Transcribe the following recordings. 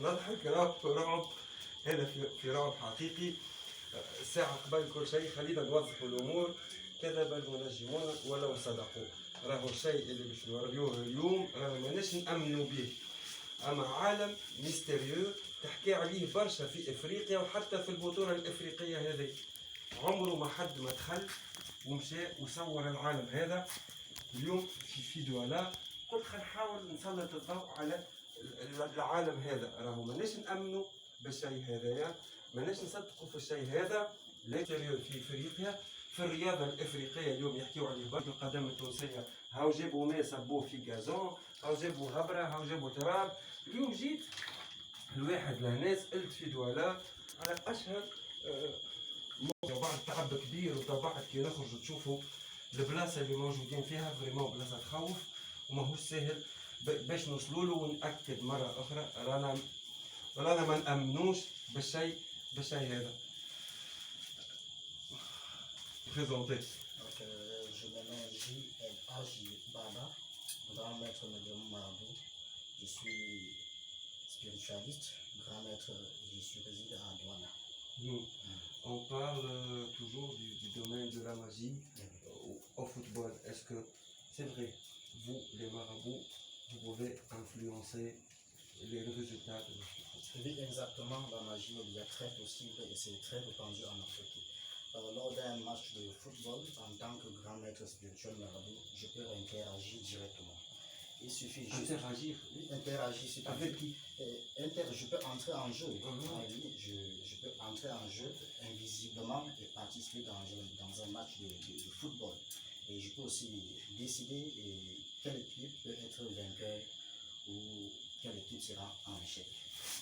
نضحك رعب رعب. هذا في رعب حقيقي. ساعة قبل كل شيء خلينا نوضحوا الأمور. كذب المنجمون ولو صدقوا. راهو الشيء اللي باش نوريوه اليوم راهو ماناش نأمنوا به. أما عالم ميستيريو تحكي عليه برشا في إفريقيا وحتى في البطولة الإفريقية هذه. عمره ما حد ما دخل ومشى وصور العالم هذا. اليوم في دوالا قلت خل نحاول نسلط الضوء على العالم هذا. راهو ماناش نأمنوا بالشيء هذايا، ماناش نصدقوا في الشيء هذا. لكن في افريقيا في الرياضه الافريقيه اليوم يحكيوا عليه برك. القدم التونسيه هاو جابوا ماء صبوه في غازون، هاو جابوا غبره، هاو جابوا تراب. اليوم جيت الواحد لهنا سالت في دوالا على اشهر بعد تعب كبير وطبعت كي نخرجوا تشوفوا البلاصه اللي موجودين فيها فريمون بلاصه تخوف وماهوش ساهل باش نوصلوا له. ونأكد مره اخرى رانا ما نأمنوش بالشيء هذا. Présentez. Donc, je me nomme J.L.A.J. Baba, grand maître de Marabout. Je suis spiritualiste, grand maître, je suis réside à Douala. On parle toujours du domaine de la magie au football. Est-ce que c'est vrai, vous, les marabouts, vous pouvez influencer les résultats de notre football? Oui, exactement, la magie il est très possible et c'est très répandu en Afrique. Lors d'un match de football, en tant que grand maître spirituel marabout, je peux interagir directement. Il suffit juste... Interagir? Oui, interagir. Avec qui? Je peux entrer en jeu. Je peux entrer en jeu invisiblement et participer dans un match de football. Et je peux aussi décider quelle équipe peut être vainqueur ou quelle équipe sera en échec.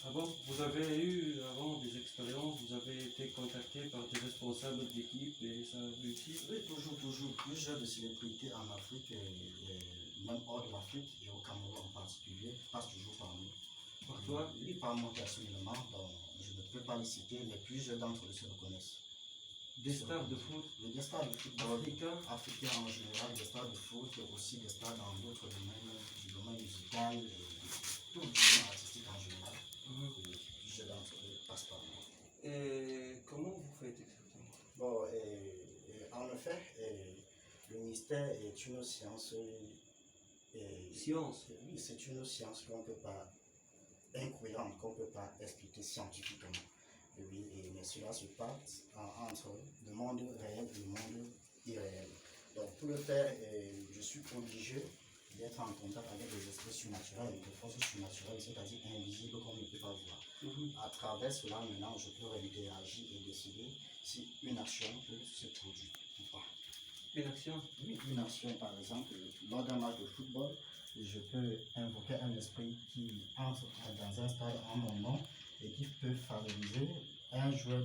Ah bon, vous avez eu avant des expériences, vous avez été contacté par des responsables d'équipe et ça a réussi? Oui, toujours. Plusieurs de célébrités en Afrique, même hors de l'Afrique, et au Cameroun en particulier, passent toujours par nous. Par toi? Oui, par moi personnellement, je ne peux pas les citer, mais plusieurs d'entre eux se reconnaissent. Des stars de foot? Des stars de foot africains en général, des stars de foot, aussi des stars dans d'autres domaines, du domaine musical, tout le domaine artistique en général. Plusieurs d'entre eux passent par moi. Et comment vous faites exactement? Bon, en effet, le mystère est une science. Science? Oui, c'est une science qu'on ne peut pas, incroyable, qu'on ne peut pas expliquer scientifiquement. Oui, mais cela se passe entre le monde réel et le monde irréel. Donc, pour le faire, je suis obligé d'être en contact avec des esprits surnaturels, des forces surnaturelles, c'est-à-dire invisibles qu'on ne peut pas voir. À travers cela, maintenant, je peux interagir et décider si une action peut se produire ou pas. Une action? Oui, une action, par exemple, lors d'un match de football, je peux invoquer un esprit qui entre dans un stade en mon nom et qui peut favoriser un joueur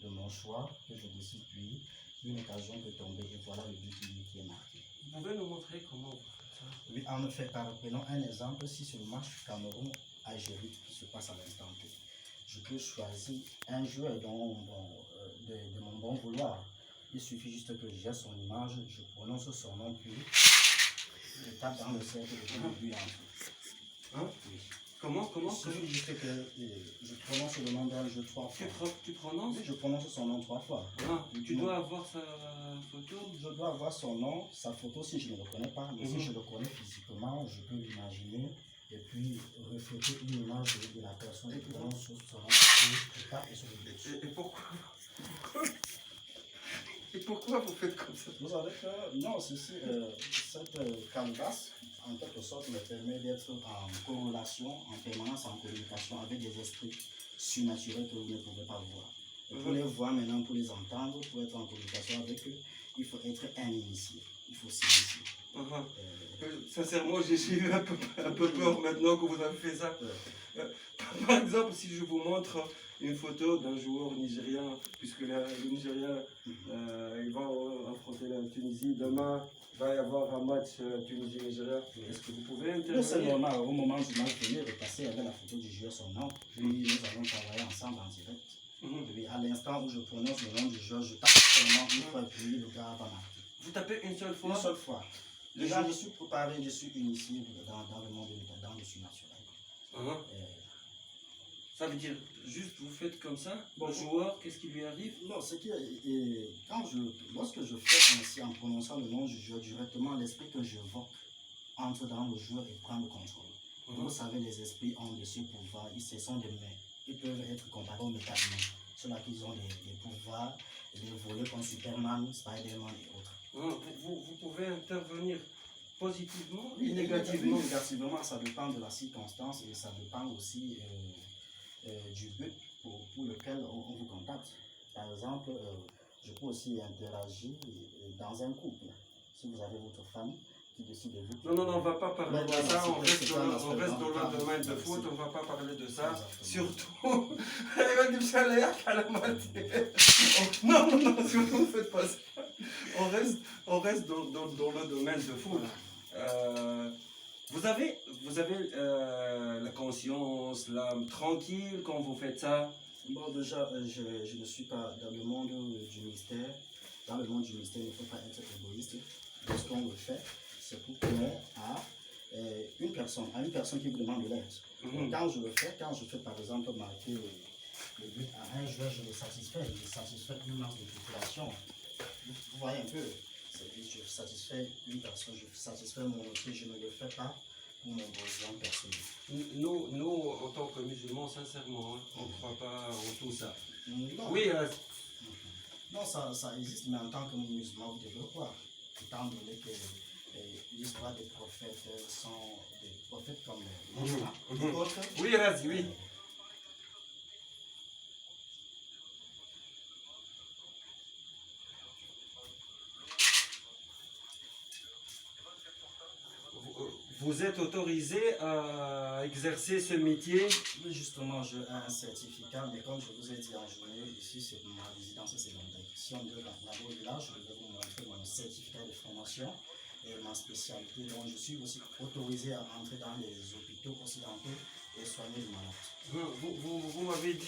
de mon choix que je décide, puis une occasion peut tomber et voilà le but qui est marqué. Vous pouvez nous montrer comment vous faites ça? Oui, en effet, prenons un exemple. Si c'est le match Cameroun-Algérie qui se passe à l'instant T, je peux choisir un joueur de mon bon vouloir. Il suffit juste que j'ai son image, je prononce son nom, puis je tape dans le cercle et je le but entre. Hein? Oui. Comment? Il suffit juste que je prononce le nom d'un jeu 3 fois. Tu prononces? Oui, je prononce son nom 3 fois. Ah, tu dois avoir sa photo? Je dois avoir son nom, sa photo si je ne le connais pas, mais si je le connais physiquement, je peux l'imaginer et puis refléter une image de la personne qui prononce son nom et sur le but. Et pourquoi vous faites comme ça? Vous savez que, non, cette canvas, en quelque sorte, me permet d'être en corrélation, en permanence en communication avec des esprits surnaturels que vous ne pouvez pas voir. Et pour les voir maintenant, pour les entendre, pour être en communication avec eux, il faut être un initié. Il faut s'initier. Sincèrement, j'ai eu un peu peur maintenant que vous avez fait ça. Par exemple, si je vous montre une photo d'un joueur nigérien, puisque le Nigeria ils vont affronter la Tunisie demain, il va y avoir un match Tunisie-Nigeria. Est-ce que vous pouvez intervenir? C'est normal, au moment du match, venir repasser avec la photo du joueur son nom. Puis nous allons travailler ensemble en direct. Et à l'instant où je prononce le nom du joueur, je tape seulement une fois et puis le gars va marquer. Vous tapez une seule fois? Une seule fois. Déjà, je suis préparé, je suis initié dans le monde, dans le surnaturel. Ça veut dire juste vous faites comme ça, Bon, le joueur, qu'est-ce qui lui arrive? Non, c'est que lorsque je fais ainsi en prononçant le nom du joueur directement, l'esprit que j'évoque entre dans le joueur et prend le contrôle. Vous savez, les esprits ont de ce pouvoir, ce sont des mains. Ils peuvent être comparés aux métalliques. Ceux-là qui ont des pouvoirs, des volets comme Superman, Spider-Man et autres. Vous pouvez intervenir positivement Oui, et négativement. négativement, ça dépend de la circonstance et ça dépend aussi du but pour lequel on vous contacte. Par exemple, je peux aussi interagir dans un couple. Si vous avez votre femme qui décide de vous... Non, on ne va pas parler de ça, on reste dans le domaine de foot, Merci. on ne va pas parler de ça. Exactement. Surtout, non, surtout ne faites pas ça. On reste dans le domaine de foot. Vous avez la conscience, l'âme tranquille quand vous faites ça? Bon, déjà, je ne suis pas dans le monde du mystère. Dans le monde du mystère, il ne faut pas être égoïste. Lorsqu'on le fait, c'est pour plaire à une personne qui vous demande de l'aide. Quand je le fais, quand je fais par exemple marquer le but à un joueur, je le satisfais. Je satisfais une masse de population. Vous voyez un peu, je satisfais une personne, je satisfais mon métier, je ne le fais pas pour mon besoin personnel. Nous, en tant que musulmans, sincèrement, hein, on ne croit pas en tout ça. Non. Oui, Non, ça existe, mais en tant que musulman, vous devez croire. Étant donné que l'histoire des prophètes sont des prophètes comme d'autres. oui, Razi, oui. Vous êtes autorisé à exercer ce métier? Justement, j'ai un certificat, mais comme je vous ai dit en journée, ici c'est ma résidence secondaire. Si on devait là-bas là, je vais vous montrer mon certificat de formation et ma spécialité. Donc je suis aussi autorisé à entrer dans les hôpitaux occidentaux et soigner les malades. Vous m'avez dit